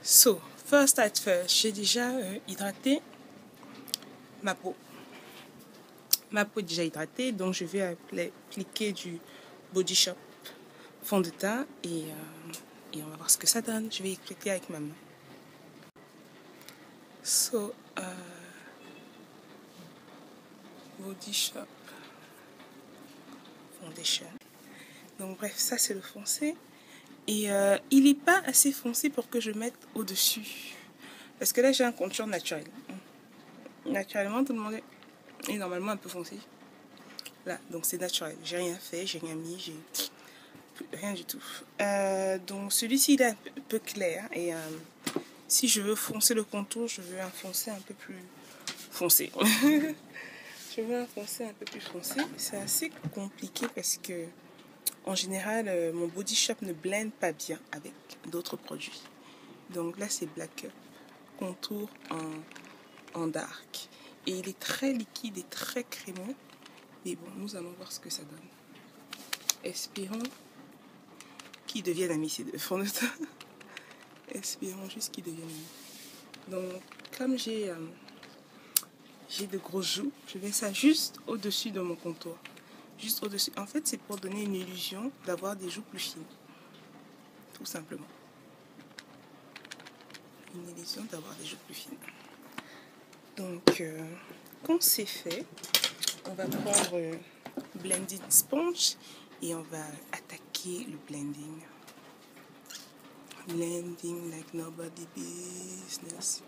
So, first at first, j'ai déjà hydraté ma peau. Ma peau est déjà hydratée, donc je vais appliquer du Body Shop fond de teint et on va voir ce que ça donne. Je vais expliquer avec ma main. So, Body Shop Foundation. Donc bref, ça c'est le foncé. Et il n'est pas assez foncé pour que je mette au-dessus. Parce que là j'ai un contour naturel. Naturellement, tout le monde est normalement un peu foncé. Là, donc c'est naturel. J'ai rien fait, j'ai rien mis, j'ai rien du tout. Donc celui-ci il est un peu clair. Et si je veux foncer le contour, je veux un foncé un peu plus foncé. Je veux un foncé un peu plus foncé. C'est assez compliqué parce que en général, mon Body Shop ne blende pas bien avec d'autres produits. Donc là, c'est Black Up, contour en dark. Et il est très liquide et très crémeux. Mais bon, nous allons voir ce que ça donne. Espérons qu'il devienne ami ces deux fonds de teint. Espérons juste qu'il devienne ami. Donc, comme j'ai de grosses joues, je mets ça juste au-dessus de mon contour. Juste au-dessus. En fait, c'est pour donner une illusion d'avoir des joues plus fines. Tout simplement. Une illusion d'avoir des joues plus fines. Donc, quand c'est fait, on va prendre Blending Sponge et on va attaquer le blending. Blending like nobody business.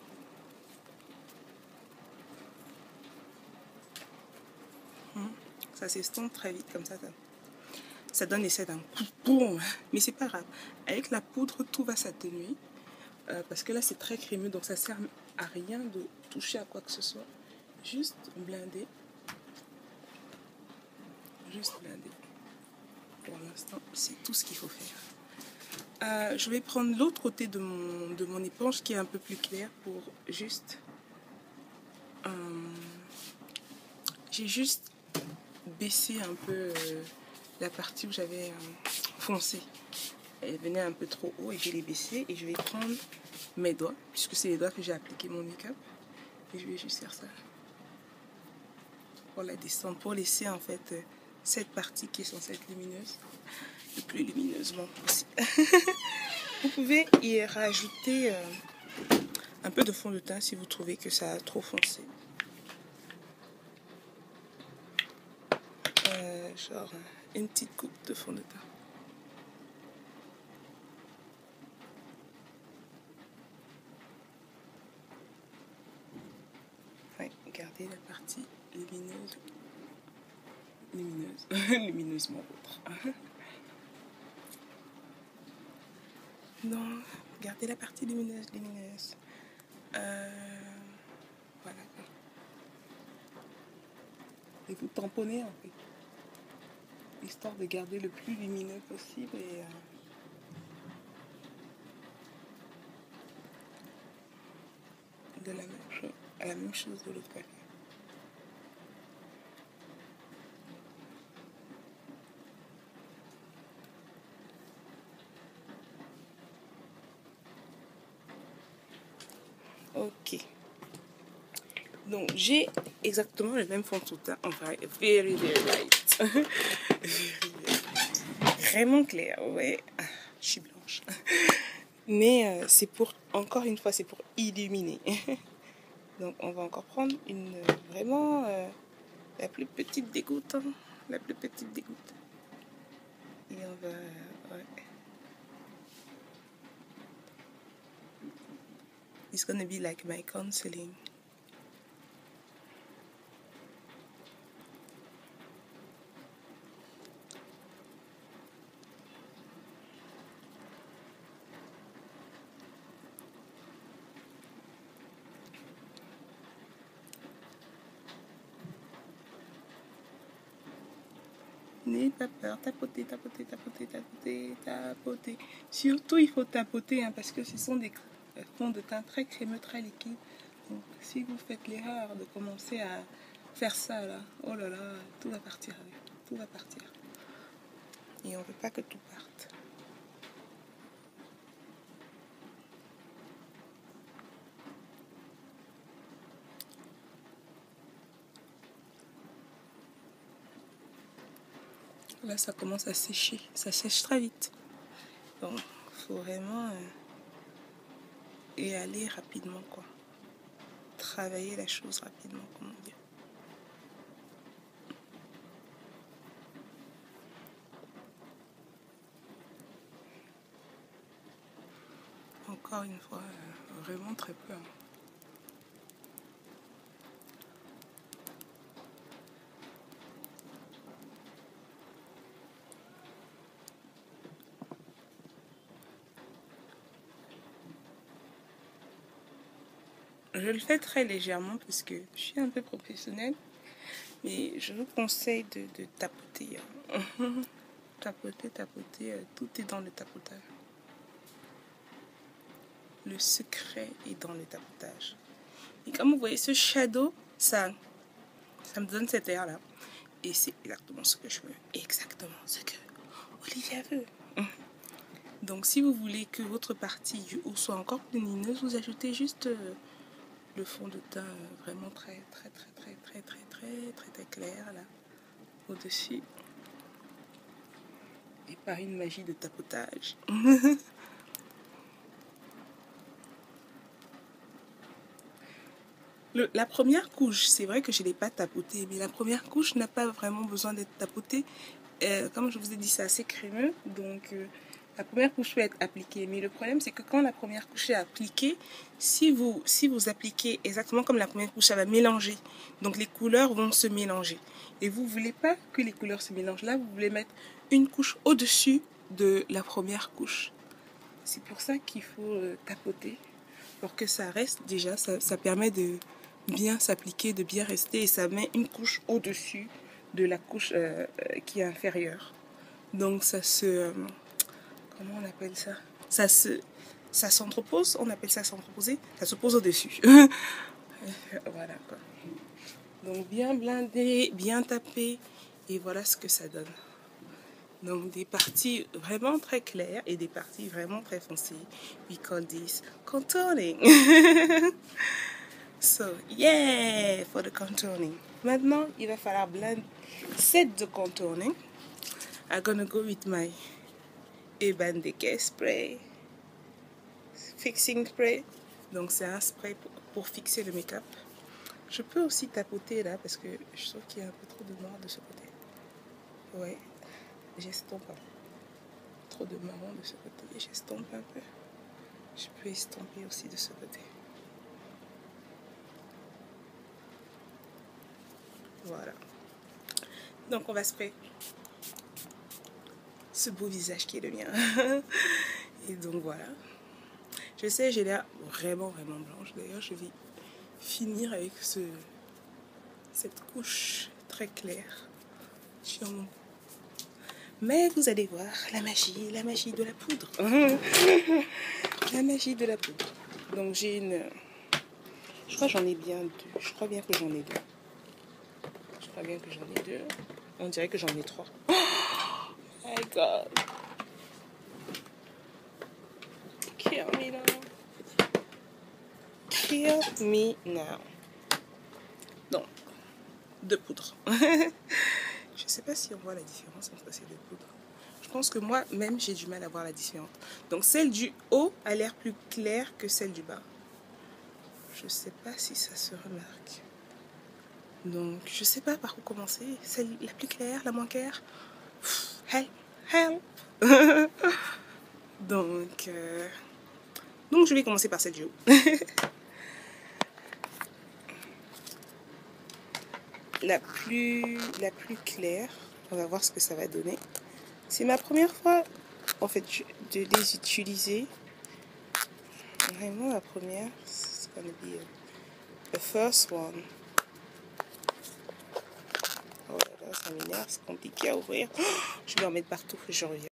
Ça s'estompe très vite comme ça. Ça donne l'effet d'un coup. Boum. Mais c'est pas grave. Avec la poudre, tout va s'atténuer. Parce que là, c'est très crémeux. Donc, ça sert à rien de toucher à quoi que ce soit. Juste blender. Juste blender. Pour l'instant, c'est tout ce qu'il faut faire. Je vais prendre l'autre côté de mon éponge qui est un peu plus clair pour juste... j'ai juste baissé un peu la partie où j'avais foncé. Elle venait un peu trop haut et je l'ai baissé. Et je vais prendre mes doigts, puisque c'est les doigts que j'ai appliqué mon make-up. Et je vais juste faire ça. Pour la descendre, pour laisser en fait cette partie qui est censée être lumineuse, le plus lumineusement possible. Vous pouvez y rajouter un peu de fond de teint si vous trouvez que ça a trop foncé. Genre une petite coupe de fond de teint. Ouais, gardez la partie lumineuse. Lumineusement autre. Donc, gardez la partie lumineuse. Voilà. Et vous tamponnez en fait. Histoire de garder le plus lumineux possible et de la même chose de l'autre côté. Ok. Donc j'ai exactement le même fond de teint. Enfin, very light. Vraiment clair, ouais. Je suis blanche. Mais c'est pour, encore une fois, c'est pour illuminer. Donc on va encore prendre une vraiment la plus petite des gouttes. Hein, la plus petite des gouttes. Et on va... ouais. It's gonna be like my counseling. N'ayez pas peur, tapoter. Surtout, il faut tapoter hein, parce que ce sont des fonds de teint très crémeux, très liquides. Donc, si vous faites l'erreur de commencer à faire ça, là, oh là là, tout va partir avec. Tout va partir. Et on ne veut pas que tout parte. Là, ça commence à sécher. Ça sèche très vite. Donc, il faut vraiment y aller rapidement, quoi. Travailler la chose rapidement, comment dire. Encore une fois, vraiment très peu. Je le fais très légèrement parce que je suis un peu professionnelle. Mais je vous conseille de tapoter. Tapoter, tapoter. Tout est dans le tapotage. Le secret est dans le tapotage. Et comme vous voyez, ce shadow, ça me donne cet air-là. Et c'est exactement ce que je veux. Exactement ce que Olivia veut. Donc, si vous voulez que votre partie du haut soit encore plus lumineuse, vous ajoutez juste le fond de teint vraiment très clair là, au-dessus. Et par une magie de tapotage. La première couche, c'est vrai que je ne l'ai pas tapotée, mais la première couche n'a pas vraiment besoin d'être tapotée. Comme je vous ai dit, c'est assez crémeux, donc la première couche peut être appliquée. Mais le problème, c'est que quand la première couche est appliquée, si vous appliquez exactement comme la première couche, ça va mélanger. Donc les couleurs vont se mélanger. Et vous ne voulez pas que les couleurs se mélangent. Là, vous voulez mettre une couche au-dessus de la première couche. C'est pour ça qu'il faut tapoter. Pour que ça reste, déjà, ça permet de bien s'appliquer, de bien rester. Et ça met une couche au-dessus de la couche qui est inférieure. Donc ça se... comment on appelle ça? Ça s'entrepose, on appelle ça s'entreposer. Ça se pose au-dessus. Voilà quoi. Donc bien blindé, bien tapé. Et voilà ce que ça donne. Donc des parties vraiment très claires et des parties vraiment très foncées. We call this contouring. So, yeah, for the contouring. Maintenant, il va falloir blend set de contouring. I'm gonna go with my Urban Decay spray. Fixing spray. Donc c'est un spray pour fixer le make-up. Je peux aussi tapoter là parce que je trouve qu'il y a un peu trop de noir de ce côté. Ouais. J'estompe un peu. Trop de marron de ce côté. J'estompe un peu. Je peux estomper aussi de ce côté. Voilà. Donc on va sprayer ce beau visage qui est le mien. Et donc voilà. Je sais, j'ai l'air vraiment blanche. D'ailleurs, je vais finir avec cette couche très claire sur mon... Mais vous allez voir la magie de la poudre. La magie de la poudre. Donc j'ai une... Je crois que j'en ai bien deux. Je crois bien que j'en ai deux. Je crois bien que j'en ai deux. On dirait que j'en ai trois. Oh my god. Kill me now. Kill me now. Donc, deux poudres. Je sais pas si on voit la différence entre ces deux poudres. Je pense que moi-même, j'ai du mal à voir la différence. Donc, celle du haut a l'air plus claire que celle du bas. Je sais pas si ça se remarque. Donc, je sais pas par où commencer. Celle la plus claire, la moins claire. Help, help. Donc, je vais commencer par celle du haut. La plus claire. On va voir ce que ça va donner. C'est ma première fois, en fait, de les utiliser. Vraiment la première. C'est gonna be the first one. Oh là là, ça m'énerve, c'est compliqué à ouvrir. Je vais en mettre partout, je reviens.